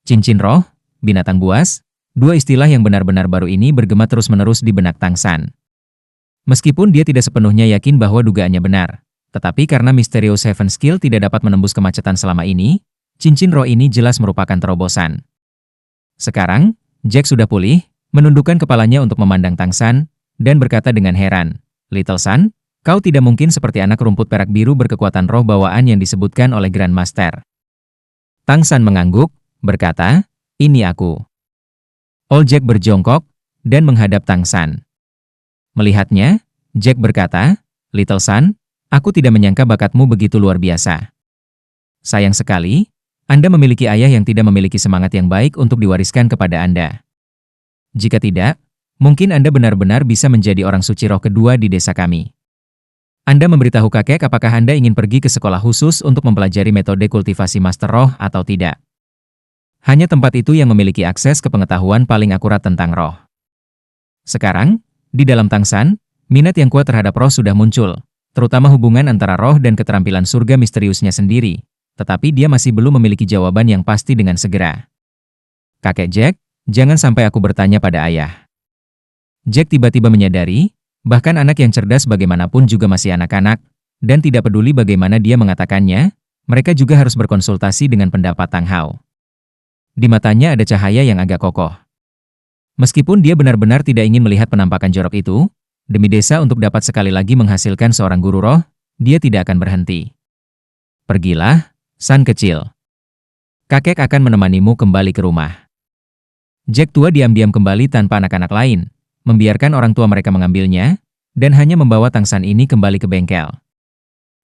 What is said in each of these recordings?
Cincin roh, binatang buas, dua istilah yang benar-benar baru ini bergema terus-menerus di benak Tang San. Meskipun dia tidak sepenuhnya yakin bahwa dugaannya benar, tetapi karena Mysterious Seven Skill tidak dapat menembus kemacetan selama ini, cincin roh ini jelas merupakan terobosan. Sekarang, Jack sudah pulih, menundukkan kepalanya untuk memandang Tang San, dan berkata dengan heran, "Little San, kau tidak mungkin seperti anak rumput perak biru berkekuatan roh bawaan yang disebutkan oleh Grand Master." Tang San mengangguk, berkata, "Ini aku." Old Jack berjongkok, dan menghadap Tang San. Melihatnya, Jack berkata, "Little San, aku tidak menyangka bakatmu begitu luar biasa. Sayang sekali, Anda memiliki ayah yang tidak memiliki semangat yang baik untuk diwariskan kepada Anda. Jika tidak, mungkin Anda benar-benar bisa menjadi orang suci roh kedua di desa kami. Anda memberitahu kakek apakah Anda ingin pergi ke sekolah khusus untuk mempelajari metode kultivasi master roh atau tidak. Hanya tempat itu yang memiliki akses ke pengetahuan paling akurat tentang roh." Sekarang, di dalam Tang San, minat yang kuat terhadap roh sudah muncul, terutama hubungan antara roh dan keterampilan surga misteriusnya sendiri, tetapi dia masih belum memiliki jawaban yang pasti dengan segera. "Kakek Jack, jangan sampai aku bertanya pada ayah." Jack tiba-tiba menyadari, bahkan anak yang cerdas bagaimanapun juga masih anak-anak, dan tidak peduli bagaimana dia mengatakannya, mereka juga harus berkonsultasi dengan pendapat Tang Hao. Di matanya ada cahaya yang agak kokoh. Meskipun dia benar-benar tidak ingin melihat penampakan jorok itu, demi desa untuk dapat sekali lagi menghasilkan seorang guru roh, dia tidak akan berhenti. "Pergilah, San kecil. Kakek akan menemanimu kembali ke rumah." Jack tua diam-diam kembali tanpa anak-anak lain, membiarkan orang tua mereka mengambilnya, dan hanya membawa Tang San ini kembali ke bengkel.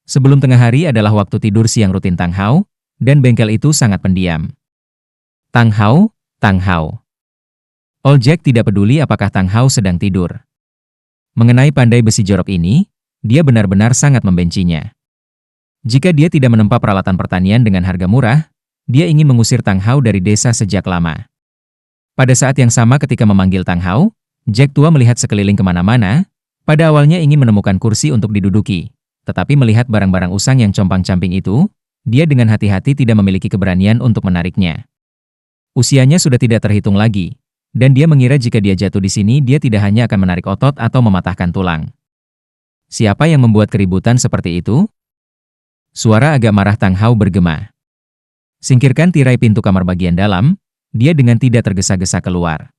Sebelum tengah hari adalah waktu tidur siang rutin Tang Hao, dan bengkel itu sangat pendiam. Tang Hao, Tang Hao. Old Jack tidak peduli apakah Tang Hao sedang tidur. Mengenai pandai besi jorok ini, dia benar-benar sangat membencinya. Jika dia tidak menempa peralatan pertanian dengan harga murah, dia ingin mengusir Tang Hao dari desa sejak lama. Pada saat yang sama ketika memanggil Tang Hao, Jack tua melihat sekeliling kemana-mana, pada awalnya ingin menemukan kursi untuk diduduki, tetapi melihat barang-barang usang yang compang-camping itu, dia dengan hati-hati tidak memiliki keberanian untuk menariknya. Usianya sudah tidak terhitung lagi, dan dia mengira jika dia jatuh di sini dia tidak hanya akan menarik otot atau mematahkan tulang. Siapa yang membuat keributan seperti itu? Suara agak marah Tang Hao bergema. Singkirkan tirai pintu kamar bagian dalam, dia dengan tidak tergesa-gesa keluar.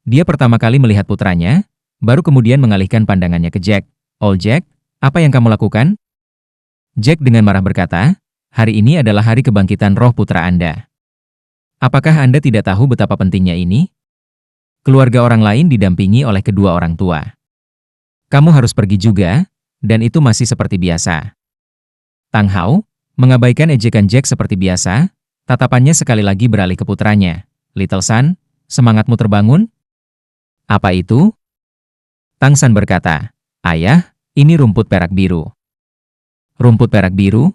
Dia pertama kali melihat putranya, baru kemudian mengalihkan pandangannya ke Jack. "Old Jack, apa yang kamu lakukan?" Jack dengan marah berkata, "Hari ini adalah hari kebangkitan roh putra Anda. Apakah Anda tidak tahu betapa pentingnya ini? Keluarga orang lain didampingi oleh kedua orang tua. Kamu harus pergi juga, dan itu masih seperti biasa." Tang Hao mengabaikan ejekan Jack seperti biasa, tatapannya sekali lagi beralih ke putranya. "Little San, semangatmu terbangun?" "Apa itu?" Tang San berkata, "Ayah, ini rumput perak biru." "Rumput perak biru?"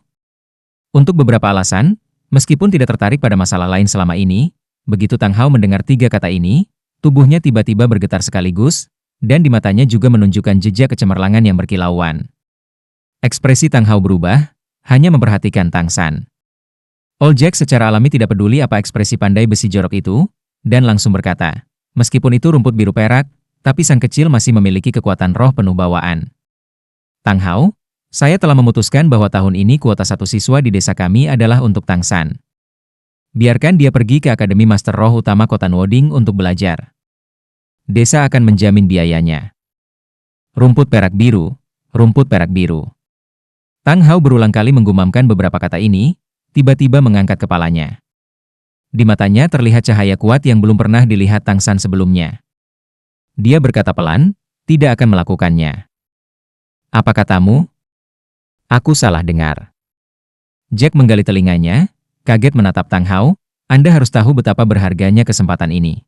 Untuk beberapa alasan, meskipun tidak tertarik pada masalah lain selama ini, begitu Tang Hao mendengar tiga kata ini, tubuhnya tiba-tiba bergetar sekaligus, dan di matanya juga menunjukkan jejak kecemerlangan yang berkilauan. Ekspresi Tang Hao berubah, hanya memperhatikan Tang San. Old Jack secara alami tidak peduli apa ekspresi pandai besi jorok itu, dan langsung berkata, "Meskipun itu rumput biru perak, tapi sang kecil masih memiliki kekuatan roh penuh bawaan. Tang Hao, saya telah memutuskan bahwa tahun ini kuota satu siswa di desa kami adalah untuk Tang San. Biarkan dia pergi ke Akademi Master Roh Utama Kota Nuoding untuk belajar. Desa akan menjamin biayanya." Rumput perak biru, rumput perak biru. Tang Hao berulang kali menggumamkan beberapa kata ini, tiba-tiba mengangkat kepalanya. Di matanya terlihat cahaya kuat yang belum pernah dilihat Tang San sebelumnya. Dia berkata pelan, "Tidak akan melakukannya." "Apa katamu?" "Aku salah dengar." Jack menggali telinganya, kaget menatap Tang Hao. "Anda harus tahu betapa berharganya kesempatan ini.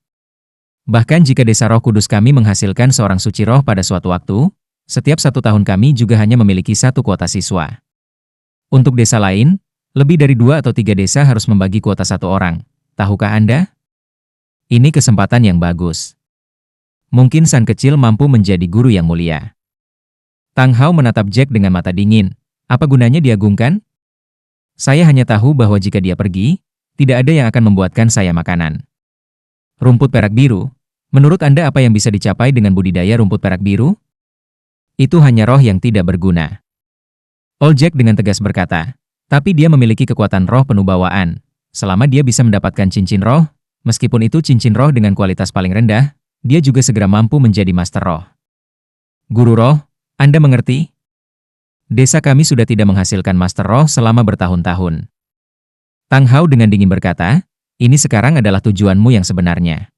Bahkan jika Desa Roh Kudus kami menghasilkan seorang suci roh pada suatu waktu, setiap 1 tahun kami juga hanya memiliki 1 kuota siswa. Untuk desa lain, lebih dari 2 atau 3 desa harus membagi kuota 1 orang. Tahukah Anda? Ini kesempatan yang bagus. Mungkin San kecil mampu menjadi guru yang mulia." Tang Hao menatap Jack dengan mata dingin. "Apa gunanya diagungkan? Saya hanya tahu bahwa jika dia pergi, Tidak ada yang akan membuatkan saya makanan. Rumput perak biru. Menurut Anda apa yang bisa dicapai dengan budidaya rumput perak biru? Itu hanya roh yang tidak berguna. Old Jack dengan tegas berkata, tapi dia memiliki kekuatan roh penuh bawaan. Selama dia bisa mendapatkan cincin roh, meskipun itu cincin roh dengan kualitas paling rendah, dia juga segera mampu menjadi master roh. Guru roh, Anda mengerti? Desa kami sudah tidak menghasilkan master roh selama bertahun-tahun. Tang Hao dengan dingin berkata, ini sekarang adalah tujuanmu yang sebenarnya.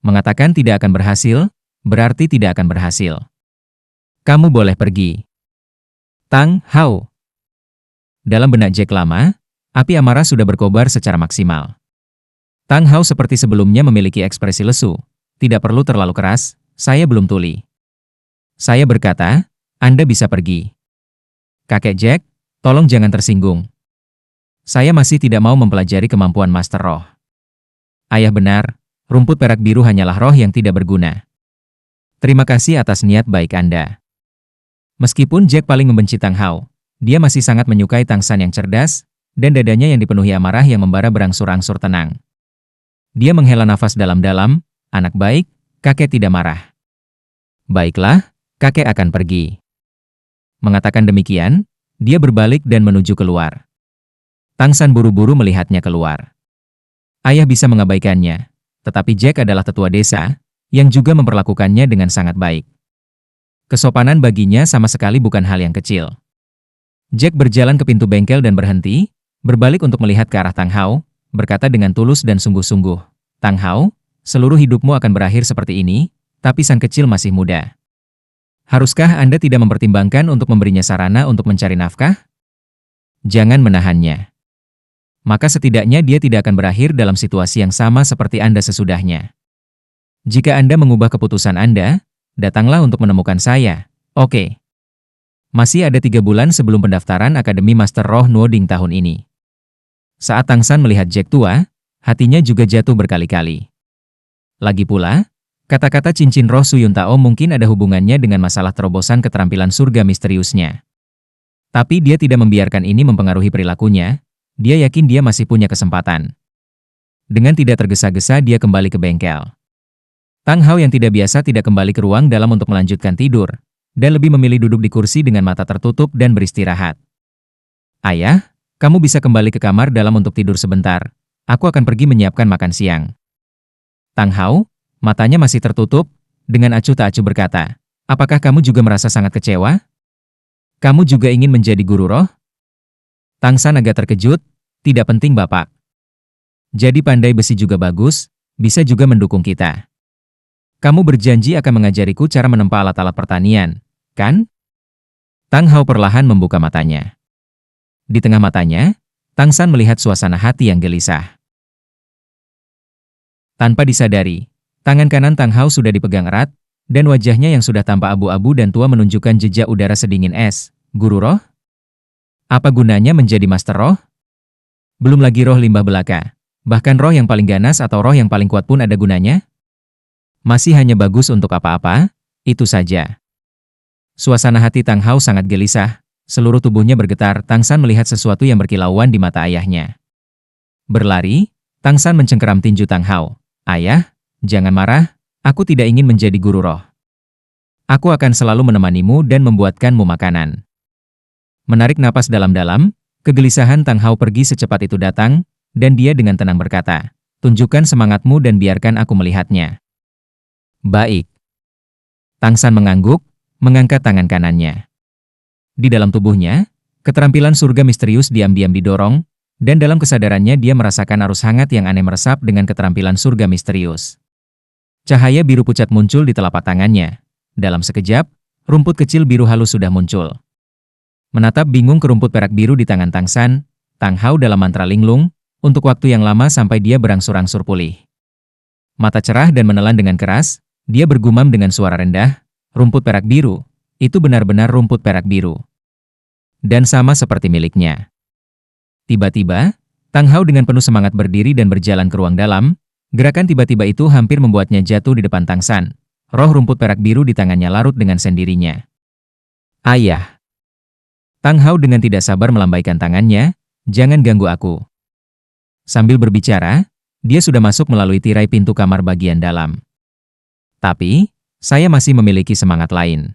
Mengatakan tidak akan berhasil, berarti tidak akan berhasil. Kamu boleh pergi. Tang Hao. Dalam benak Jack lama, api amarah sudah berkobar secara maksimal. Tang Hao seperti sebelumnya memiliki ekspresi lesu. Tidak perlu terlalu keras, saya belum tuli. Saya berkata, Anda bisa pergi. Kakek Jack, tolong jangan tersinggung. Saya masih tidak mau mempelajari kemampuan Master Roh. Ayah benar, rumput perak biru hanyalah roh yang tidak berguna. Terima kasih atas niat baik Anda. Meskipun Jack paling membenci Tang Hao, dia masih sangat menyukai Tang San yang cerdas, dan dadanya yang dipenuhi amarah yang membara berangsur-angsur tenang. Dia menghela nafas dalam-dalam, anak baik, kakek tidak marah. Baiklah, kakek akan pergi. Mengatakan demikian, dia berbalik dan menuju keluar. Tang San buru-buru melihatnya keluar. Ayah bisa mengabaikannya, tetapi Jack adalah tetua desa, yang juga memperlakukannya dengan sangat baik. Kesopanan baginya sama sekali bukan hal yang kecil. Jack berjalan ke pintu bengkel dan berhenti, berbalik untuk melihat ke arah Tang Hao, berkata dengan tulus dan sungguh-sungguh, Tang Hao, seluruh hidupmu akan berakhir seperti ini, tapi sang kecil masih muda. Haruskah Anda tidak mempertimbangkan untuk memberinya sarana untuk mencari nafkah? Jangan menahannya. Maka setidaknya dia tidak akan berakhir dalam situasi yang sama seperti Anda sesudahnya. Jika Anda mengubah keputusan Anda, datanglah untuk menemukan saya, oke? Masih ada 3 bulan sebelum pendaftaran Akademi Master Roh Nuoding tahun ini. Saat Tang San melihat Jack tua, hatinya juga jatuh berkali-kali. Lagi pula, kata-kata cincin roh Suyun Tao mungkin ada hubungannya dengan masalah terobosan keterampilan surga misteriusnya. Tapi dia tidak membiarkan ini mempengaruhi perilakunya. Dia yakin dia masih punya kesempatan. Dengan tidak tergesa-gesa dia kembali ke bengkel. Tang Hao yang tidak biasa tidak kembali ke ruang dalam untuk melanjutkan tidur, dan lebih memilih duduk di kursi dengan mata tertutup dan beristirahat. Ayah, kamu bisa kembali ke kamar dalam untuk tidur sebentar. Aku akan pergi menyiapkan makan siang. Tang Hao, matanya masih tertutup, dengan acuh tak acuh berkata, apakah kamu juga merasa sangat kecewa? Kamu juga ingin menjadi guru roh? Tang San agak terkejut, tidak penting Bapak. Jadi pandai besi juga bagus, bisa juga mendukung kita. Kamu berjanji akan mengajariku cara menempa alat-alat pertanian, kan? Tang Hao perlahan membuka matanya. Di tengah matanya, Tang San melihat suasana hati yang gelisah. Tanpa disadari, tangan kanan Tang Hao sudah dipegang erat, dan wajahnya yang sudah tampak abu-abu dan tua menunjukkan jejak udara sedingin es. Guru roh? Apa gunanya menjadi master roh? Belum lagi roh limbah belaka. Bahkan roh yang paling ganas atau roh yang paling kuat pun ada gunanya? Masih hanya bagus untuk apa-apa? Itu saja. Suasana hati Tang Hao sangat gelisah. Seluruh tubuhnya bergetar. Tang San melihat sesuatu yang berkilauan di mata ayahnya. Berlari, Tang San mencengkeram tinju Tang Hao. Ayah, jangan marah. Aku tidak ingin menjadi guru roh. Aku akan selalu menemanimu dan membuatkanmu makanan. Menarik napas dalam-dalam, kegelisahan Tang Hao pergi secepat itu datang, dan dia dengan tenang berkata, tunjukkan semangatmu dan biarkan aku melihatnya. Baik. Tang San mengangguk, mengangkat tangan kanannya. Di dalam tubuhnya, keterampilan surga misterius diam-diam didorong, dan dalam kesadarannya dia merasakan arus hangat yang aneh meresap dengan keterampilan surga misterius. Cahaya biru pucat muncul di telapak tangannya. Dalam sekejap, rumput kecil biru halus sudah muncul. Menatap bingung ke rumput perak biru di tangan Tang San, Tang Hao dalam mantra linglung, untuk waktu yang lama sampai dia berangsur-angsur pulih. Mata cerah dan menelan dengan keras, dia bergumam dengan suara rendah, rumput perak biru, itu benar-benar rumput perak biru. Dan sama seperti miliknya. Tiba-tiba, Tang Hao dengan penuh semangat berdiri dan berjalan ke ruang dalam, gerakan tiba-tiba itu hampir membuatnya jatuh di depan Tang San. Roh rumput perak biru di tangannya larut dengan sendirinya. Ayah. Tang Hao dengan tidak sabar melambaikan tangannya, jangan ganggu aku. Sambil berbicara, dia sudah masuk melalui tirai pintu kamar bagian dalam. Tapi, saya masih memiliki semangat lain.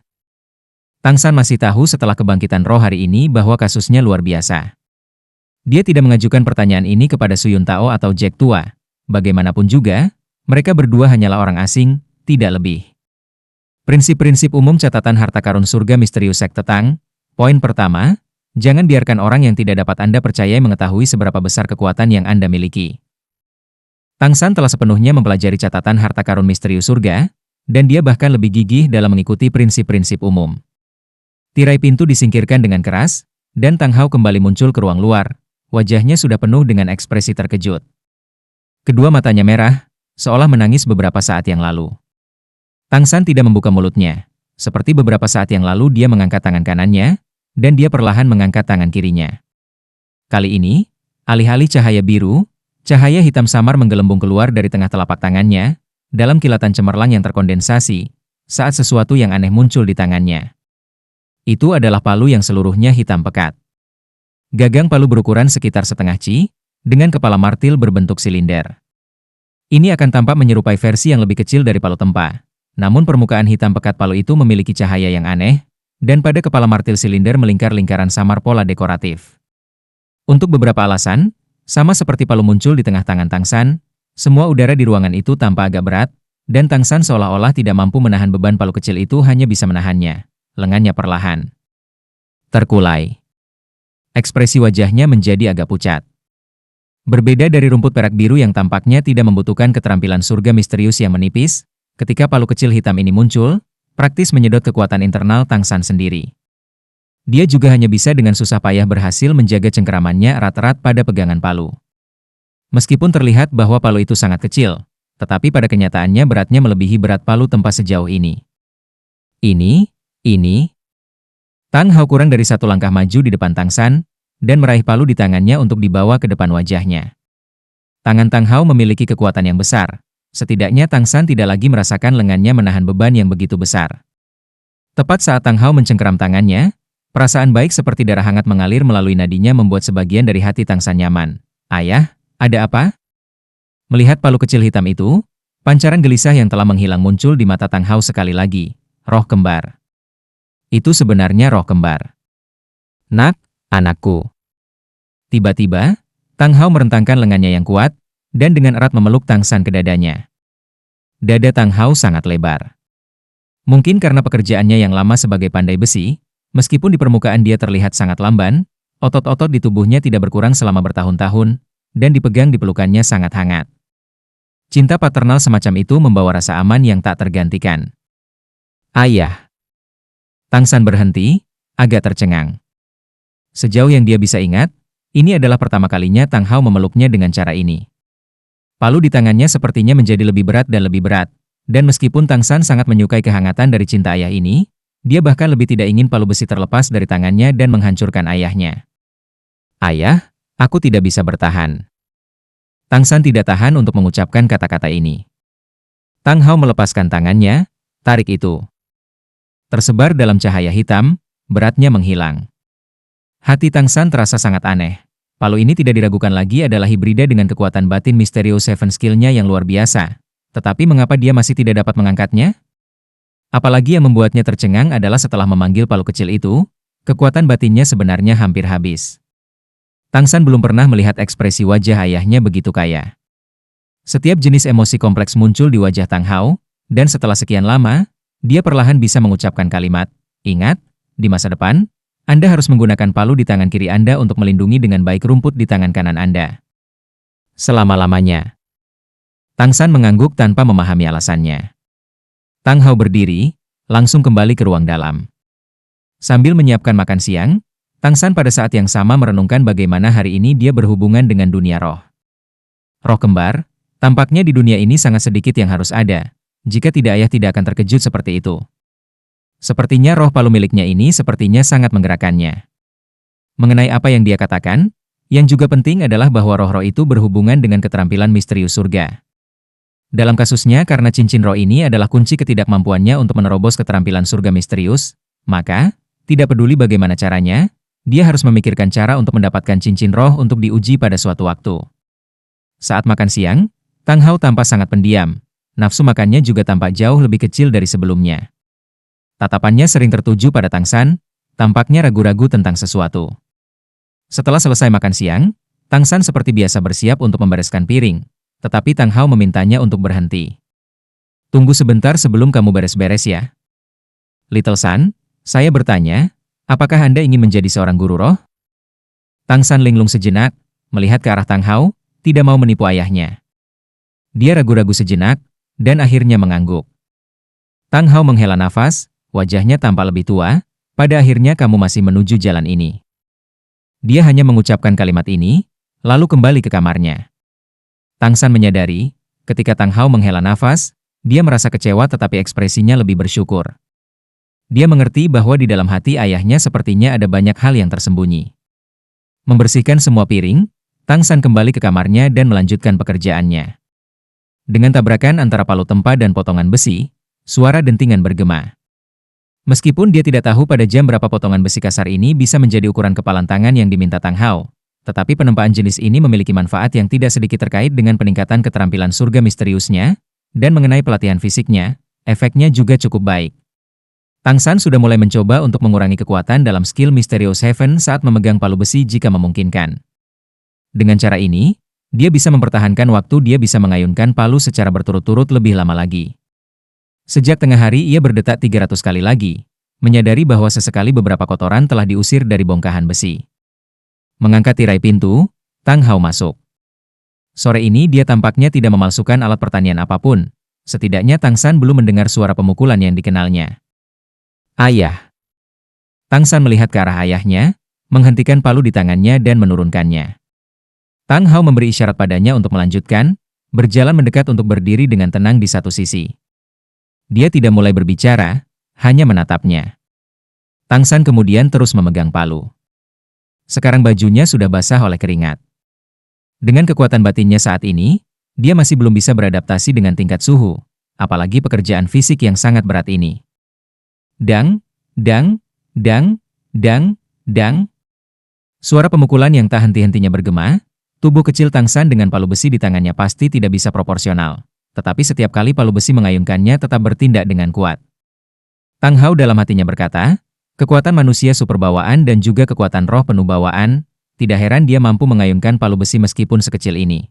Tang San masih tahu setelah kebangkitan roh hari ini bahwa kasusnya luar biasa. Dia tidak mengajukan pertanyaan ini kepada Su Yuntao atau Jack Tua. Bagaimanapun juga, mereka berdua hanyalah orang asing, tidak lebih. Prinsip-prinsip umum catatan harta karun surga misterius sekte Tang. Poin pertama, jangan biarkan orang yang tidak dapat Anda percayai mengetahui seberapa besar kekuatan yang Anda miliki. Tang San telah sepenuhnya mempelajari catatan harta karun misterius surga, dan dia bahkan lebih gigih dalam mengikuti prinsip-prinsip umum. Tirai pintu disingkirkan dengan keras, dan Tang Hao kembali muncul ke ruang luar. Wajahnya sudah penuh dengan ekspresi terkejut. Kedua matanya merah, seolah menangis beberapa saat yang lalu. Tang San tidak membuka mulutnya. Seperti beberapa saat yang lalu dia mengangkat tangan kanannya, dan dia perlahan mengangkat tangan kirinya. Kali ini, alih-alih cahaya biru, cahaya hitam samar menggelembung keluar dari tengah telapak tangannya, dalam kilatan cemerlang yang terkondensasi, saat sesuatu yang aneh muncul di tangannya. Itu adalah palu yang seluruhnya hitam pekat. Gagang palu berukuran sekitar setengah ci, dengan kepala martil berbentuk silinder. Ini akan tampak menyerupai versi yang lebih kecil dari palu tempa. Namun permukaan hitam pekat palu itu memiliki cahaya yang aneh, dan pada kepala martil silinder melingkar lingkaran samar pola dekoratif. Untuk beberapa alasan, sama seperti palu muncul di tengah tangan Tang San, semua udara di ruangan itu tampak agak berat, dan Tang San seolah-olah tidak mampu menahan beban palu kecil itu hanya bisa menahannya. Lengannya perlahan terkulai. Ekspresi wajahnya menjadi agak pucat. Berbeda dari rumput perak biru yang tampaknya tidak membutuhkan keterampilan surga misterius yang menipis, ketika palu kecil hitam ini muncul, praktis menyedot kekuatan internal Tang San sendiri. Dia juga hanya bisa dengan susah payah berhasil menjaga cengkeramannya erat-erat pada pegangan palu. Meskipun terlihat bahwa palu itu sangat kecil, tetapi pada kenyataannya beratnya melebihi berat palu tempa sejauh ini. Ini. Tang Hao kurang dari satu langkah maju di depan Tang San, dan meraih palu di tangannya untuk dibawa ke depan wajahnya. Tangan Tang Hao memiliki kekuatan yang besar. Setidaknya Tang San tidak lagi merasakan lengannya menahan beban yang begitu besar. Tepat saat Tang Hao mencengkeram tangannya, perasaan baik seperti darah hangat mengalir melalui nadinya membuat sebagian dari hati Tang San nyaman. Ayah, ada apa? Melihat palu kecil hitam itu, pancaran gelisah yang telah menghilang muncul di mata Tang Hao sekali lagi. Roh kembar. Itu sebenarnya roh kembar. Nak, anakku. Tiba-tiba, Tang Hao merentangkan lengannya yang kuat, dan dengan erat memeluk Tang San ke dadanya. Dada Tang Hao sangat lebar. Mungkin karena pekerjaannya yang lama sebagai pandai besi, meskipun di permukaan dia terlihat sangat lamban, otot-otot di tubuhnya tidak berkurang selama bertahun-tahun, dan dipegang di pelukannya sangat hangat. Cinta paternal semacam itu membawa rasa aman yang tak tergantikan. Ayah. Tang San berhenti, agak tercengang. Sejauh yang dia bisa ingat, ini adalah pertama kalinya Tang Hao memeluknya dengan cara ini. Palu di tangannya sepertinya menjadi lebih berat dan lebih berat, dan meskipun Tang San sangat menyukai kehangatan dari cinta ayah ini, dia bahkan lebih tidak ingin palu besi terlepas dari tangannya dan menghancurkan ayahnya. Ayah, aku tidak bisa bertahan. Tang San tidak tahan untuk mengucapkan kata-kata ini. Tang Hao melepaskan tangannya, tarik itu. Tersebar dalam cahaya hitam, beratnya menghilang. Hati Tang San terasa sangat aneh. Palu ini tidak diragukan lagi adalah hibrida dengan kekuatan batin misterius Seven Skill-nya yang luar biasa. Tetapi mengapa dia masih tidak dapat mengangkatnya? Apalagi yang membuatnya tercengang adalah setelah memanggil palu kecil itu, kekuatan batinnya sebenarnya hampir habis. Tang San belum pernah melihat ekspresi wajah ayahnya begitu kaya. Setiap jenis emosi kompleks muncul di wajah Tang Hao, dan setelah sekian lama, dia perlahan bisa mengucapkan kalimat, "Ingat, di masa depan, Anda harus menggunakan palu di tangan kiri Anda untuk melindungi dengan baik rumput di tangan kanan Anda. Selama-lamanya." Tang San mengangguk tanpa memahami alasannya. Tang Hao berdiri, langsung kembali ke ruang dalam. Sambil menyiapkan makan siang, Tang San pada saat yang sama merenungkan bagaimana hari ini dia berhubungan dengan dunia roh. Roh kembar, tampaknya di dunia ini sangat sedikit yang harus ada. Jika tidak ayah tidak akan terkejut seperti itu. Sepertinya roh palu miliknya ini sepertinya sangat menggerakkannya. Mengenai apa yang dia katakan, yang juga penting adalah bahwa roh-roh itu berhubungan dengan keterampilan misterius surga. Dalam kasusnya karena cincin roh ini adalah kunci ketidakmampuannya untuk menerobos keterampilan surga misterius, maka, tidak peduli bagaimana caranya, dia harus memikirkan cara untuk mendapatkan cincin roh untuk diuji pada suatu waktu. Saat makan siang, Tang Hao tampak sangat pendiam. Nafsu makannya juga tampak jauh lebih kecil dari sebelumnya. Tatapannya sering tertuju pada Tang San, tampaknya ragu-ragu tentang sesuatu. Setelah selesai makan siang, Tang San seperti biasa bersiap untuk membereskan piring, tetapi Tang Hao memintanya untuk berhenti. Tunggu sebentar sebelum kamu beres-beres ya. Little San, saya bertanya, apakah Anda ingin menjadi seorang guru roh? Tang San linglung sejenak, melihat ke arah Tang Hao, tidak mau menipu ayahnya. Dia ragu-ragu sejenak, dan akhirnya mengangguk. Tang Hao menghela nafas, wajahnya tampak lebih tua, pada akhirnya kamu masih menuju jalan ini. Dia hanya mengucapkan kalimat ini, lalu kembali ke kamarnya. Tang San menyadari, ketika Tang Hao menghela nafas, dia merasa kecewa tetapi ekspresinya lebih bersyukur. Dia mengerti bahwa di dalam hati ayahnya sepertinya ada banyak hal yang tersembunyi. Membersihkan semua piring, Tang San kembali ke kamarnya dan melanjutkan pekerjaannya. Dengan tabrakan antara palu tempa dan potongan besi, suara dentingan bergema. Meskipun dia tidak tahu pada jam berapa potongan besi kasar ini bisa menjadi ukuran kepalan tangan yang diminta Tang Hao, tetapi penempaan jenis ini memiliki manfaat yang tidak sedikit terkait dengan peningkatan keterampilan surga misteriusnya, dan mengenai pelatihan fisiknya, efeknya juga cukup baik. Tang San sudah mulai mencoba untuk mengurangi kekuatan dalam skill Mysterious Heaven saat memegang palu besi jika memungkinkan. Dengan cara ini, dia bisa mempertahankan waktu dia bisa mengayunkan palu secara berturut-turut lebih lama lagi. Sejak tengah hari ia berdetak 300 kali lagi, menyadari bahwa sesekali beberapa kotoran telah diusir dari bongkahan besi. Mengangkat tirai pintu, Tang Hao masuk. Sore ini dia tampaknya tidak memalsukan alat pertanian apapun, setidaknya Tang San belum mendengar suara pemukulan yang dikenalnya. Ayah. Tang San melihat ke arah ayahnya, menghentikan palu di tangannya dan menurunkannya. Tang Hao memberi isyarat padanya untuk melanjutkan, berjalan mendekat untuk berdiri dengan tenang di satu sisi. Dia tidak mulai berbicara, hanya menatapnya. Tang San kemudian terus memegang palu. Sekarang bajunya sudah basah oleh keringat. Dengan kekuatan batinnya saat ini, dia masih belum bisa beradaptasi dengan tingkat suhu, apalagi pekerjaan fisik yang sangat berat ini. Dang, dang, dang, dang, dang. Suara pemukulan yang tak henti-hentinya bergema. Tubuh kecil Tang San dengan palu besi di tangannya pasti tidak bisa proporsional, tetapi setiap kali palu besi mengayunkannya tetap bertindak dengan kuat. Tang Hao dalam hatinya berkata, kekuatan manusia super bawaan dan juga kekuatan roh penuh bawaan, tidak heran dia mampu mengayunkan palu besi meskipun sekecil ini.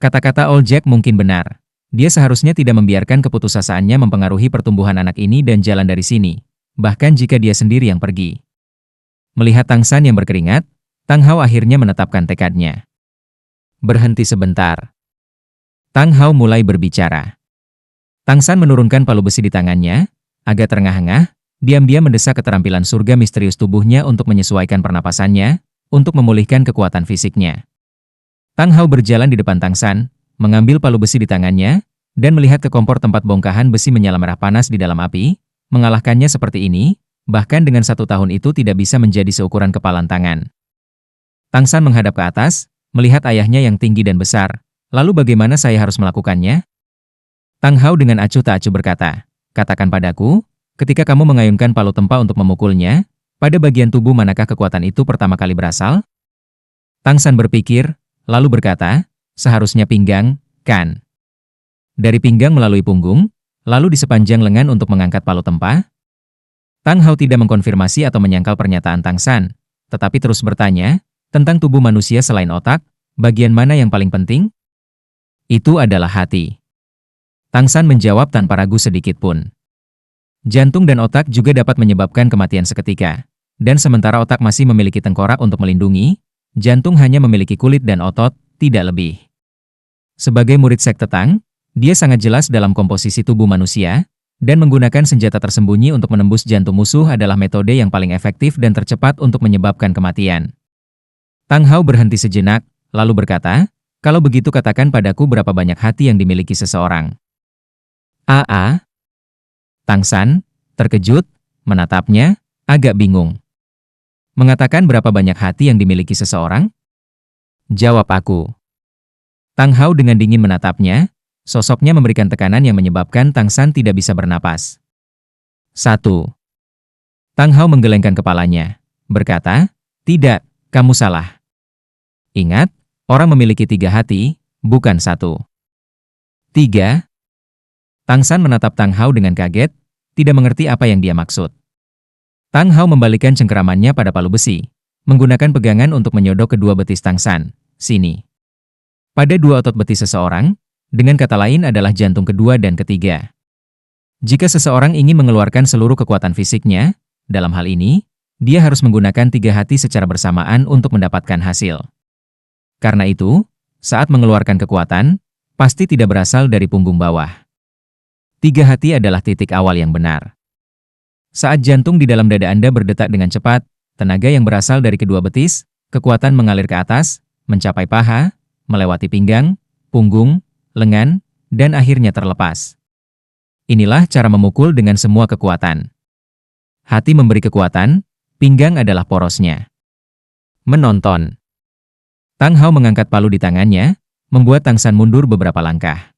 Kata-kata Old Jack mungkin benar. Dia seharusnya tidak membiarkan keputusasaannya mempengaruhi pertumbuhan anak ini dan jalan dari sini, bahkan jika dia sendiri yang pergi. Melihat Tang San yang berkeringat, Tang Hao akhirnya menetapkan tekadnya. Berhenti sebentar. Tang Hao mulai berbicara. Tang San menurunkan palu besi di tangannya, agak terengah-engah, diam-diam mendesak keterampilan surga misterius tubuhnya untuk menyesuaikan pernapasannya, untuk memulihkan kekuatan fisiknya. Tang Hao berjalan di depan Tang San, mengambil palu besi di tangannya, dan melihat ke kompor tempat bongkahan besi menyala merah panas di dalam api, mengalahkannya seperti ini, bahkan dengan 1 tahun itu tidak bisa menjadi seukuran kepalan tangan. Tang San menghadap ke atas, melihat ayahnya yang tinggi dan besar. Lalu bagaimana saya harus melakukannya? Tang Hao dengan acuh tak acuh berkata, katakan padaku, ketika kamu mengayunkan palu tempa untuk memukulnya, pada bagian tubuh manakah kekuatan itu pertama kali berasal? Tang San berpikir, lalu berkata, seharusnya pinggang, kan? Dari pinggang melalui punggung, lalu di sepanjang lengan untuk mengangkat palu tempa? Tang Hao tidak mengkonfirmasi atau menyangkal pernyataan Tang San, tetapi terus bertanya, tentang tubuh manusia selain otak, bagian mana yang paling penting? Itu adalah hati. Tang San menjawab tanpa ragu sedikit pun. Jantung dan otak juga dapat menyebabkan kematian seketika. Dan sementara otak masih memiliki tengkorak untuk melindungi, jantung hanya memiliki kulit dan otot, tidak lebih. Sebagai murid sekte Tang, dia sangat jelas dalam komposisi tubuh manusia, dan menggunakan senjata tersembunyi untuk menembus jantung musuh adalah metode yang paling efektif dan tercepat untuk menyebabkan kematian. Tang Hao berhenti sejenak, lalu berkata, kalau begitu katakan padaku berapa banyak hati yang dimiliki seseorang. Tang San, terkejut, menatapnya, agak bingung. Mengatakan berapa banyak hati yang dimiliki seseorang? Jawab aku. Tang Hao dengan dingin menatapnya, sosoknya memberikan tekanan yang menyebabkan Tang San tidak bisa bernapas. 1. Tang Hao menggelengkan kepalanya, berkata, tidak, kamu salah. Ingat, Orang memiliki 3 hati, bukan 1. 3. Tang San menatap Tang Hao dengan kaget, tidak mengerti apa yang dia maksud. Tang Hao membalikkan cengkeramannya pada palu besi, menggunakan pegangan untuk menyodok kedua betis Tang San. Sini. Pada dua otot betis seseorang, dengan kata lain adalah jantung kedua dan ketiga. Jika seseorang ingin mengeluarkan seluruh kekuatan fisiknya, dalam hal ini, dia harus menggunakan 3 hati secara bersamaan untuk mendapatkan hasil. Karena itu, saat mengeluarkan kekuatan, pasti tidak berasal dari punggung bawah. 3 hati adalah titik awal yang benar. Saat jantung di dalam dada Anda berdetak dengan cepat, tenaga yang berasal dari kedua betis, kekuatan mengalir ke atas, mencapai paha, melewati pinggang, punggung, lengan, dan akhirnya terlepas. Inilah cara memukul dengan semua kekuatan. Hati memberi kekuatan, pinggang adalah porosnya. Menonton. Tang Hao mengangkat palu di tangannya, membuat Tang San mundur beberapa langkah.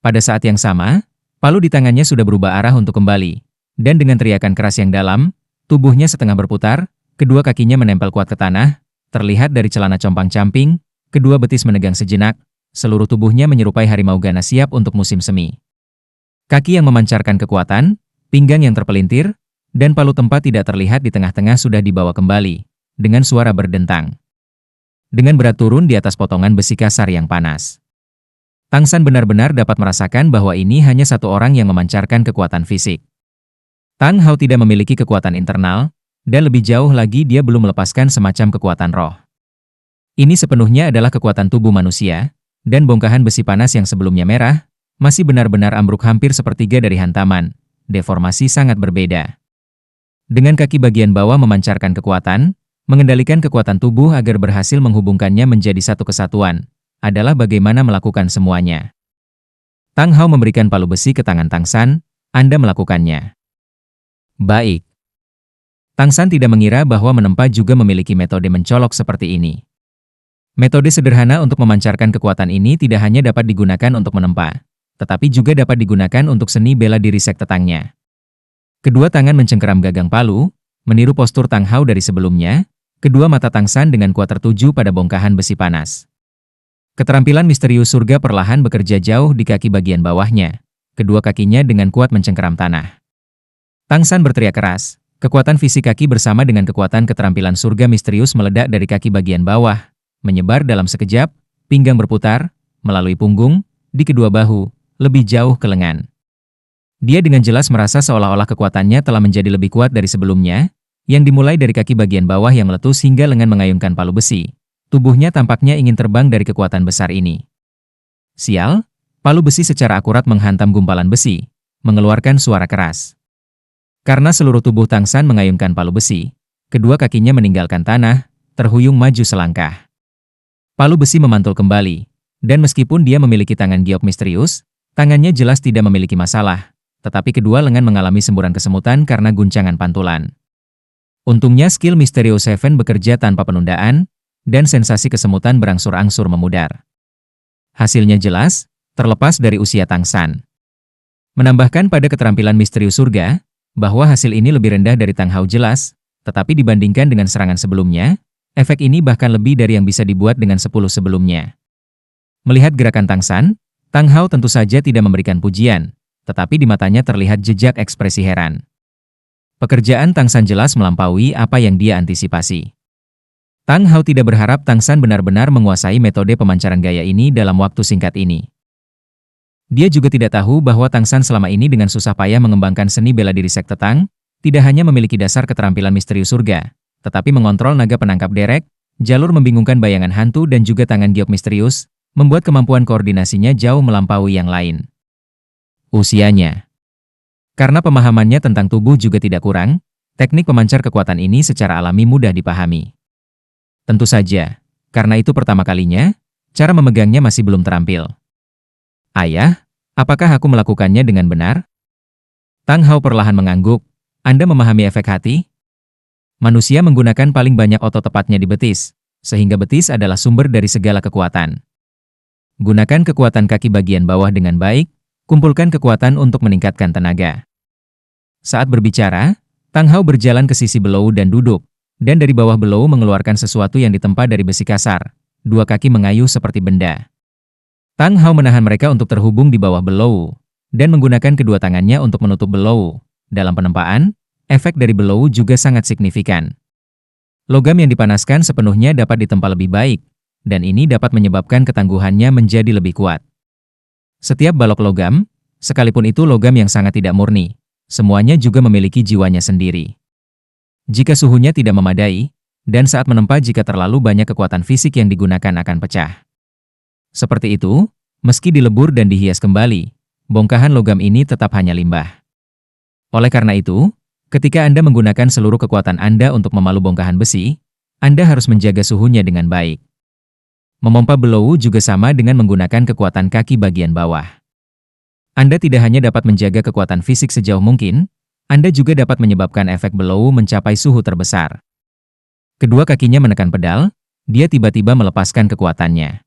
Pada saat yang sama, palu di tangannya sudah berubah arah untuk kembali, dan dengan teriakan keras yang dalam, tubuhnya setengah berputar, kedua kakinya menempel kuat ke tanah, terlihat dari celana compang-camping, kedua betis menegang sejenak, seluruh tubuhnya menyerupai harimau ganas siap untuk musim semi. Kaki yang memancarkan kekuatan, pinggang yang terpelintir, dan palu tempat tidak terlihat di tengah-tengah sudah dibawa kembali, dengan suara berdentang. Dengan berat turun di atas potongan besi kasar yang panas. Tang San benar-benar dapat merasakan bahwa ini hanya satu orang yang memancarkan kekuatan fisik. Tang Hao tidak memiliki kekuatan internal, dan lebih jauh lagi dia belum melepaskan semacam kekuatan roh. Ini sepenuhnya adalah kekuatan tubuh manusia, dan bongkahan besi panas yang sebelumnya merah, masih benar-benar ambruk hampir sepertiga dari hantaman, deformasi sangat berbeda. Dengan kaki bagian bawah memancarkan kekuatan, mengendalikan kekuatan tubuh agar berhasil menghubungkannya menjadi satu kesatuan, adalah bagaimana melakukan semuanya. Tang Hao memberikan palu besi ke tangan Tang San, Anda melakukannya. Baik. Tang San tidak mengira bahwa menempa juga memiliki metode mencolok seperti ini. Metode sederhana untuk memancarkan kekuatan ini tidak hanya dapat digunakan untuk menempa, tetapi juga dapat digunakan untuk seni bela diri sekte Tangnya. Kedua tangan mencengkeram gagang palu, meniru postur Tang Hao dari sebelumnya, kedua mata Tang San dengan kuat tertuju pada bongkahan besi panas. Keterampilan misterius surga perlahan bekerja jauh di kaki bagian bawahnya, kedua kakinya dengan kuat mencengkeram tanah. Tang San berteriak keras, kekuatan fisik kaki bersama dengan kekuatan keterampilan surga misterius meledak dari kaki bagian bawah, menyebar dalam sekejap, pinggang berputar, melalui punggung, di kedua bahu, lebih jauh ke lengan. Dia dengan jelas merasa seolah-olah kekuatannya telah menjadi lebih kuat dari sebelumnya, yang dimulai dari kaki bagian bawah yang meletus hingga lengan mengayunkan palu besi. Tubuhnya tampaknya ingin terbang dari kekuatan besar ini. Sial, palu besi secara akurat menghantam gumpalan besi, mengeluarkan suara keras. Karena seluruh tubuh Tang San mengayunkan palu besi, kedua kakinya meninggalkan tanah, terhuyung maju selangkah. Palu besi memantul kembali, dan meskipun dia memiliki tangan giok misterius, tangannya jelas tidak memiliki masalah, tetapi kedua lengan mengalami semburan kesemutan karena guncangan pantulan. Untungnya skill Mysterio Seven bekerja tanpa penundaan, dan sensasi kesemutan berangsur-angsur memudar. Hasilnya jelas, terlepas dari usia Tang San. Menambahkan pada keterampilan misterius surga, bahwa hasil ini lebih rendah dari Tang Hao jelas, tetapi dibandingkan dengan serangan sebelumnya, efek ini bahkan lebih dari yang bisa dibuat dengan 10 sebelumnya. Melihat gerakan Tang San, Tang Hao tentu saja tidak memberikan pujian, tetapi di matanya terlihat jejak ekspresi heran. Pekerjaan Tang San jelas melampaui apa yang dia antisipasi. Tang Hao tidak berharap Tang San benar-benar menguasai metode pemancaran gaya ini dalam waktu singkat ini. Dia juga tidak tahu bahwa Tang San selama ini dengan susah payah mengembangkan seni bela diri sekte Tang, tidak hanya memiliki dasar keterampilan misterius surga, tetapi mengontrol naga penangkap derek, jalur membingungkan bayangan hantu dan juga tangan giok misterius, membuat kemampuan koordinasinya jauh melampaui yang lain. Usianya. Karena pemahamannya tentang tubuh juga tidak kurang, teknik pemancar kekuatan ini secara alami mudah dipahami. Tentu saja, karena itu pertama kalinya, cara memegangnya masih belum terampil. Ayah, apakah aku melakukannya dengan benar? Tang Hao perlahan mengangguk. Anda memahami efek hati? Manusia menggunakan paling banyak otot tepatnya di betis, sehingga betis adalah sumber dari segala kekuatan. Gunakan kekuatan kaki bagian bawah dengan baik, kumpulkan kekuatan untuk meningkatkan tenaga. Saat berbicara, Tang Hao berjalan ke sisi below dan duduk, dan dari bawah below mengeluarkan sesuatu yang ditempa dari besi kasar, dua kaki mengayuh seperti benda. Tang Hao menahan mereka untuk terhubung di bawah Below, dan menggunakan kedua tangannya untuk menutup Below. Dalam penempaan, efek dari Below juga sangat signifikan. Logam yang dipanaskan sepenuhnya dapat ditempa lebih baik, dan ini dapat menyebabkan ketangguhannya menjadi lebih kuat. Setiap balok logam, sekalipun itu logam yang sangat tidak murni, semuanya juga memiliki jiwanya sendiri. Jika suhunya tidak memadai, dan saat menempa jika terlalu banyak kekuatan fisik yang digunakan akan pecah. Seperti itu, meski dilebur dan dihias kembali, bongkahan logam ini tetap hanya limbah. Oleh karena itu, ketika Anda menggunakan seluruh kekuatan Anda untuk memalu bongkahan besi, Anda harus menjaga suhunya dengan baik. Memompa Below juga sama dengan menggunakan kekuatan kaki bagian bawah. Anda tidak hanya dapat menjaga kekuatan fisik sejauh mungkin, Anda juga dapat menyebabkan efek Below mencapai suhu terbesar. Kedua kakinya menekan pedal, dia tiba-tiba melepaskan kekuatannya.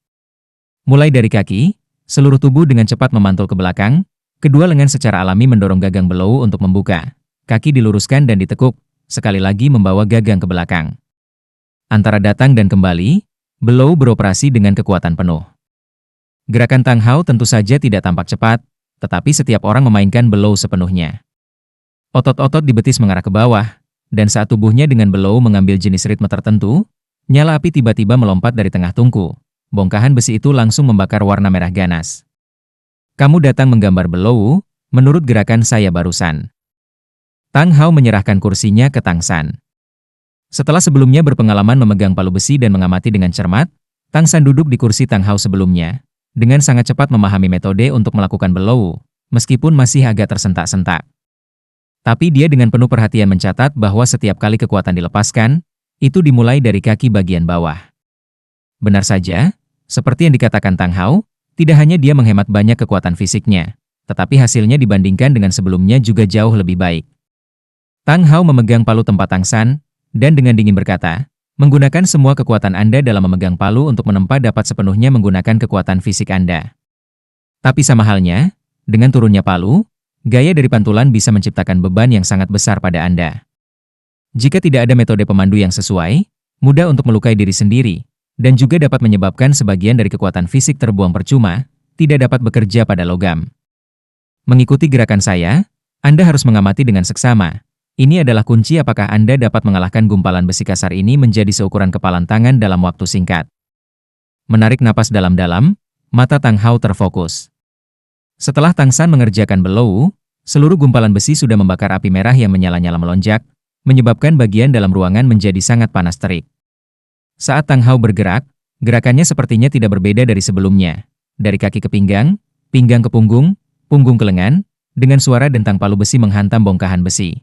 Mulai dari kaki, seluruh tubuh dengan cepat memantul ke belakang, kedua lengan secara alami mendorong gagang Below untuk membuka. Kaki diluruskan dan ditekuk, sekali lagi membawa gagang ke belakang. Antara datang dan kembali, Below beroperasi dengan kekuatan penuh. Gerakan Tang Hao tentu saja tidak tampak cepat, tetapi setiap orang memainkan Below sepenuhnya. Otot-otot di betis mengarah ke bawah, dan saat tubuhnya dengan Below mengambil jenis ritme tertentu, nyala api tiba-tiba melompat dari tengah tungku. Bongkahan besi itu langsung membakar warna merah ganas. Kamu datang menggambar Below, menurut gerakan saya barusan. Tang Hao menyerahkan kursinya ke Tang San. Setelah sebelumnya berpengalaman memegang palu besi dan mengamati dengan cermat, Tang San duduk di kursi Tang Hao sebelumnya, dengan sangat cepat memahami metode untuk melakukan Below, meskipun masih agak tersentak-sentak. Tapi dia dengan penuh perhatian mencatat bahwa setiap kali kekuatan dilepaskan, itu dimulai dari kaki bagian bawah. Benar saja, seperti yang dikatakan Tang Hao, tidak hanya dia menghemat banyak kekuatan fisiknya, tetapi hasilnya dibandingkan dengan sebelumnya juga jauh lebih baik. Tang Hao memegang palu tempat Tang San, dan dengan dingin berkata, menggunakan semua kekuatan Anda dalam memegang palu untuk menempa dapat sepenuhnya menggunakan kekuatan fisik Anda. Tapi sama halnya, dengan turunnya palu, gaya dari pantulan bisa menciptakan beban yang sangat besar pada Anda. Jika tidak ada metode pemandu yang sesuai, mudah untuk melukai diri sendiri, dan juga dapat menyebabkan sebagian dari kekuatan fisik terbuang percuma, tidak dapat bekerja pada logam. Mengikuti gerakan saya, Anda harus mengamati dengan seksama. Ini adalah kunci apakah Anda dapat mengalahkan gumpalan besi kasar ini menjadi seukuran kepalan tangan dalam waktu singkat. Menarik napas dalam-dalam, mata Tang Hao terfokus. Setelah Tang San mengerjakan Below, seluruh gumpalan besi sudah membakar api merah yang menyala-nyala melonjak, menyebabkan bagian dalam ruangan menjadi sangat panas terik. Saat Tang Hao bergerak, gerakannya sepertinya tidak berbeda dari sebelumnya. Dari kaki ke pinggang, pinggang ke punggung, punggung ke lengan, dengan suara dentang palu besi menghantam bongkahan besi.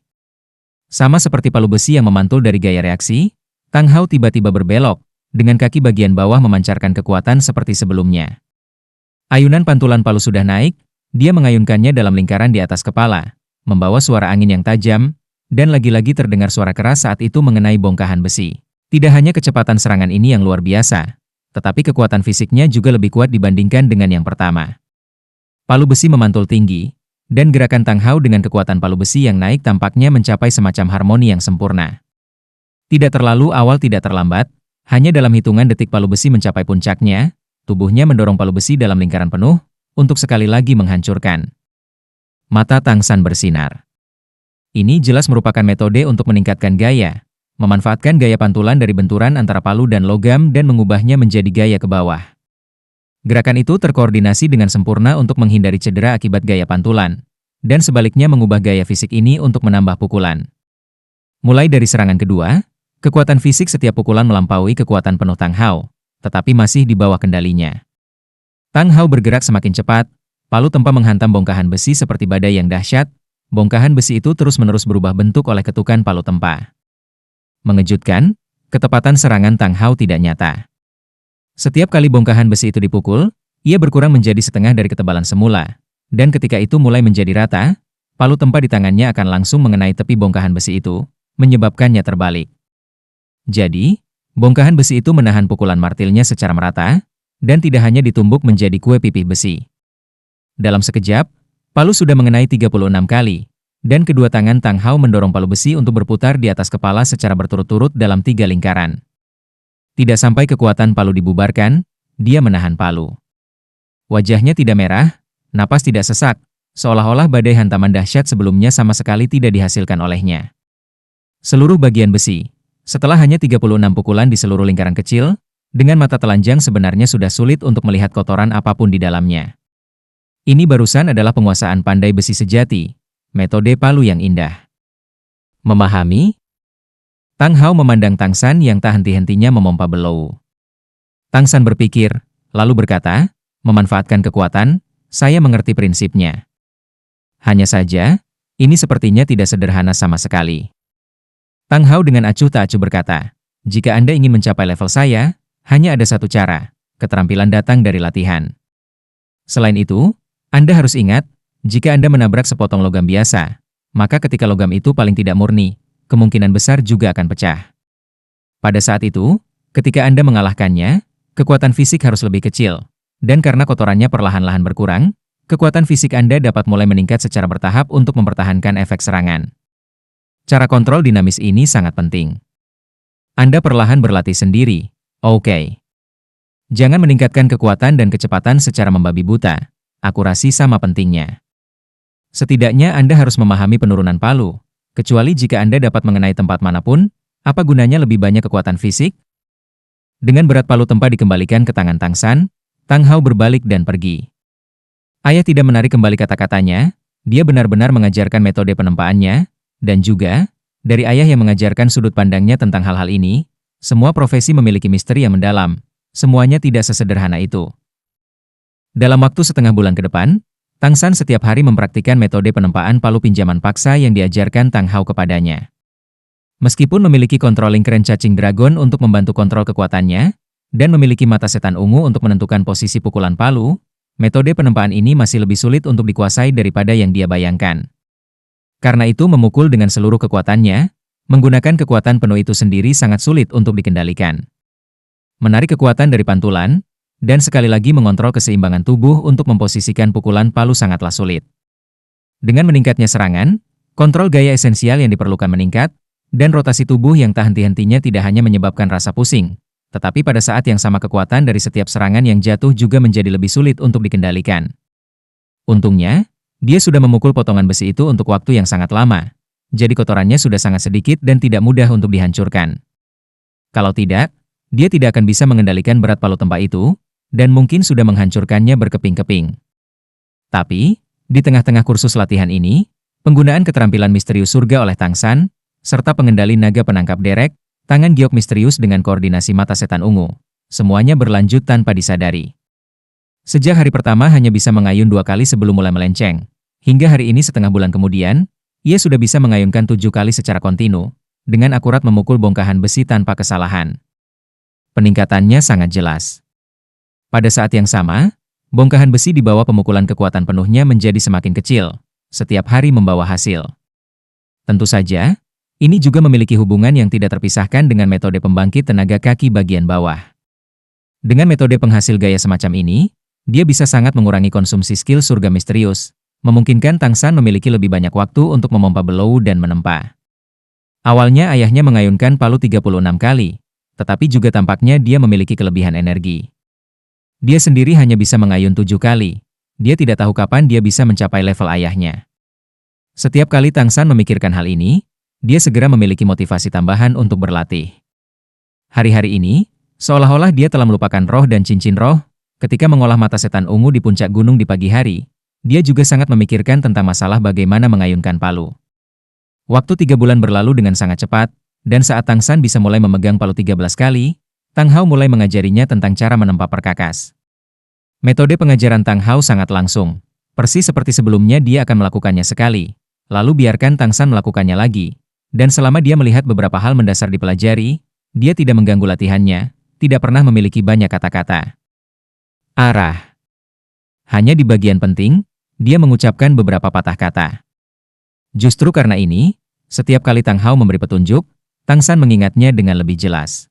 Sama seperti palu besi yang memantul dari gaya reaksi, Tang Hao tiba-tiba berbelok, dengan kaki bagian bawah memancarkan kekuatan seperti sebelumnya. Ayunan pantulan palu sudah naik, dia mengayunkannya dalam lingkaran di atas kepala, membawa suara angin yang tajam, dan lagi-lagi terdengar suara keras saat itu mengenai bongkahan besi. Tidak hanya kecepatan serangan ini yang luar biasa, tetapi kekuatan fisiknya juga lebih kuat dibandingkan dengan yang pertama. Palu besi memantul tinggi, dan gerakan Tang Hao dengan kekuatan palu besi yang naik tampaknya mencapai semacam harmoni yang sempurna. Tidak terlalu awal tidak terlambat, hanya dalam hitungan detik palu besi mencapai puncaknya, tubuhnya mendorong palu besi dalam lingkaran penuh, untuk sekali lagi menghancurkan. Mata Tang San bersinar. Ini jelas merupakan metode untuk meningkatkan gaya, memanfaatkan gaya pantulan dari benturan antara palu dan logam dan mengubahnya menjadi gaya ke bawah. Gerakan itu terkoordinasi dengan sempurna untuk menghindari cedera akibat gaya pantulan, dan sebaliknya mengubah gaya fisik ini untuk menambah pukulan. Mulai dari serangan kedua, kekuatan fisik setiap pukulan melampaui kekuatan penuh Tang Hao, tetapi masih di bawah kendalinya. Tang Hao bergerak semakin cepat, palu tempa menghantam bongkahan besi seperti badai yang dahsyat, bongkahan besi itu terus-menerus berubah bentuk oleh ketukan palu tempa. Mengejutkan, ketepatan serangan Tang Hao tidak nyata. Setiap kali bongkahan besi itu dipukul, ia berkurang menjadi setengah dari ketebalan semula, dan ketika itu mulai menjadi rata, palu tempa di tangannya akan langsung mengenai tepi bongkahan besi itu, menyebabkannya terbalik. Jadi, bongkahan besi itu menahan pukulan martilnya secara merata, dan tidak hanya ditumbuk menjadi kue pipih besi. Dalam sekejap, palu sudah mengenai 36 kali, dan kedua tangan Tang Hao mendorong palu besi untuk berputar di atas kepala secara berturut-turut dalam 3 lingkaran. Tidak sampai kekuatan palu dibubarkan, dia menahan palu. Wajahnya tidak merah, napas tidak sesak, seolah-olah badai hantaman dahsyat sebelumnya sama sekali tidak dihasilkan olehnya. Seluruh bagian besi, setelah hanya 36 pukulan di seluruh lingkaran kecil, dengan mata telanjang sebenarnya sudah sulit untuk melihat kotoran apapun di dalamnya. Ini barusan adalah penguasaan pandai besi sejati, metode palu yang indah. Memahami? Tang Hao memandang Tang San yang tak henti-hentinya memompa belou. Tang San berpikir, lalu berkata, memanfaatkan kekuatan, saya mengerti prinsipnya. Hanya saja, ini sepertinya tidak sederhana sama sekali. Tang Hao dengan acuh tak acuh berkata, jika Anda ingin mencapai level saya, hanya ada satu cara, keterampilan datang dari latihan. Selain itu, Anda harus ingat, jika Anda menabrak sepotong logam biasa, maka ketika logam itu paling tidak murni, kemungkinan besar juga akan pecah. Pada saat itu, ketika Anda mengalahkannya, kekuatan fisik harus lebih kecil, dan karena kotorannya perlahan-lahan berkurang, kekuatan fisik Anda dapat mulai meningkat secara bertahap untuk mempertahankan efek serangan. Cara kontrol dinamis ini sangat penting. Anda perlahan berlatih sendiri, oke. Jangan meningkatkan kekuatan dan kecepatan secara membabi buta, akurasi sama pentingnya. Setidaknya Anda harus memahami penurunan palu, kecuali jika Anda dapat mengenai tempat manapun, apa gunanya lebih banyak kekuatan fisik? Dengan berat palu tempa dikembalikan ke tangan Tang San, Tang Hao berbalik dan pergi. Ayah tidak menarik kembali kata-katanya, dia benar-benar mengajarkan metode penempaannya, dan juga, dari ayah yang mengajarkan sudut pandangnya tentang hal-hal ini, semua profesi memiliki misteri yang mendalam, semuanya tidak sesederhana itu. Dalam waktu setengah bulan ke depan, Tang San setiap hari mempraktikkan metode penempaan palu pinjaman paksa yang diajarkan Tang Hao kepadanya. Meskipun memiliki controlling keren cacing dragon untuk membantu kontrol kekuatannya, dan memiliki mata setan ungu untuk menentukan posisi pukulan palu, metode penempaan ini masih lebih sulit untuk dikuasai daripada yang dia bayangkan. Karena itu memukul dengan seluruh kekuatannya, menggunakan kekuatan penuh itu sendiri sangat sulit untuk dikendalikan. Menarik kekuatan dari pantulan, dan sekali lagi mengontrol keseimbangan tubuh untuk memposisikan pukulan palu sangatlah sulit. Dengan meningkatnya serangan, kontrol gaya esensial yang diperlukan meningkat, dan rotasi tubuh yang tak henti-hentinya tidak hanya menyebabkan rasa pusing, tetapi pada saat yang sama kekuatan dari setiap serangan yang jatuh juga menjadi lebih sulit untuk dikendalikan. Untungnya, dia sudah memukul potongan besi itu untuk waktu yang sangat lama, jadi kotorannya sudah sangat sedikit dan tidak mudah untuk dihancurkan. Kalau tidak, dia tidak akan bisa mengendalikan berat palu tempa itu, dan mungkin sudah menghancurkannya berkeping-keping. Tapi, di tengah-tengah kursus latihan ini, penggunaan keterampilan misterius surga oleh Tang San, serta pengendali naga penangkap derek, tangan giok misterius dengan koordinasi mata setan ungu, semuanya berlanjut tanpa disadari. Sejak hari pertama hanya bisa mengayun 2 kali sebelum mulai melenceng. Hingga hari ini setengah bulan kemudian, ia sudah bisa mengayunkan 7 kali secara kontinu, dengan akurat memukul bongkahan besi tanpa kesalahan. Peningkatannya sangat jelas. Pada saat yang sama, bongkahan besi di bawah pemukulan kekuatan penuhnya menjadi semakin kecil, setiap hari membawa hasil. Tentu saja, ini juga memiliki hubungan yang tidak terpisahkan dengan metode pembangkit tenaga kaki bagian bawah. Dengan metode penghasil gaya semacam ini, dia bisa sangat mengurangi konsumsi skill surga misterius, memungkinkan Tang San memiliki lebih banyak waktu untuk memompa belou dan menempa. Awalnya ayahnya mengayunkan palu 36 kali, tetapi juga tampaknya dia memiliki kelebihan energi. Dia sendiri hanya bisa mengayun 7 kali, dia tidak tahu kapan dia bisa mencapai level ayahnya. Setiap kali Tang San memikirkan hal ini, dia segera memiliki motivasi tambahan untuk berlatih. Hari-hari ini, seolah-olah dia telah melupakan roh dan cincin roh. Ketika mengolah mata setan ungu di puncak gunung di pagi hari, dia juga sangat memikirkan tentang masalah bagaimana mengayunkan palu. Waktu 3 bulan berlalu dengan sangat cepat, dan saat Tang San bisa mulai memegang palu 13 kali, Tang Hao mulai mengajarinya tentang cara menempa perkakas. Metode pengajaran Tang Hao sangat langsung. Persis seperti sebelumnya dia akan melakukannya sekali, lalu biarkan Tang San melakukannya lagi. Dan selama dia melihat beberapa hal mendasar dipelajari, dia tidak mengganggu latihannya, tidak pernah memiliki banyak kata-kata. Arah. Hanya di bagian penting, dia mengucapkan beberapa patah kata. Justru karena ini, setiap kali Tang Hao memberi petunjuk, Tang San mengingatnya dengan lebih jelas.